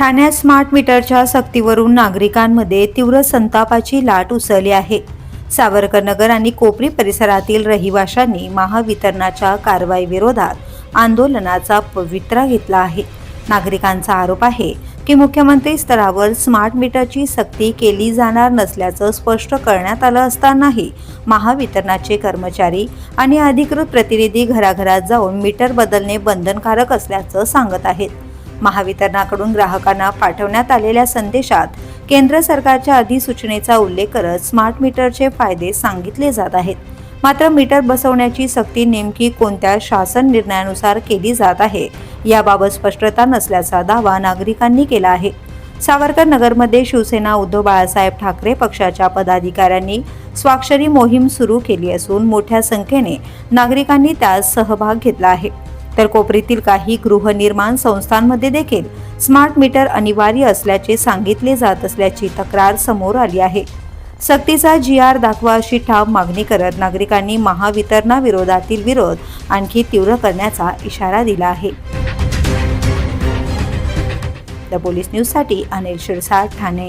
ठाण्यात स्मार्ट मीटरच्या सक्तीवरून नागरिकांमध्ये तीव्र संतापाची लाट उसळली आहे। सावरकरनगर आणि कोपरी परिसरातील रहिवाशांनी महावितरणाच्या कारवाई विरोधात आंदोलनाचा पवित्रा घेतला आहे। नागरिकांचा आरोप आहे की मुख्यमंत्री स्तरावर स्मार्ट मीटरची सक्ती केली जाणार नसल्याचं स्पष्ट करण्यात आलं असतानाही महावितरणाचे कर्मचारी आणि अधिकृत प्रतिनिधी घराघरात जाऊन मीटर बदलणे बंधनकारक असल्याचं सांगत आहेत। महावितरणाकडून ग्राहकांना पाठवण्यात आलेल्या संदेशात केंद्र सरकारच्या अधिसूचनेचा उल्लेख करत स्मार्ट मीटरचे फायदे सांगितले जात आहेत। मात्र मीटर बसवण्याची सक्ती नेमकी कोणत्या शासन निर्णयानुसार केली जात आहे याबाबत स्पष्टता नसल्याचा दावा नागरिकांनी केला आहे। सावरकर नगरमध्ये शिवसेना उद्धव बाळासाहेब ठाकरे पक्षाच्या पदाधिकाऱ्यांनी स्वाक्षरी मोहीम सुरू केली असून मोठ्या संख्येने नागरिकांनी त्यात सहभाग घेतला आहे। तर कोपरीतील काही गृहनिर्माण संस्थांमध्ये देखील स्मार्ट मीटर अनिवार्य असल्याचे सांगितले जात असल्याची तक्रार समोर आली आहे। सक्तीचा GR दाखवा अशी ठाम मागणी करत नागरिकांनी महावितरणाविरोधातील विरोध आणखी तीव्र करण्याचा इशारा दिला आहे। द पोलीस न्यूजसाठी अनिल शिरसाट, ठाणे।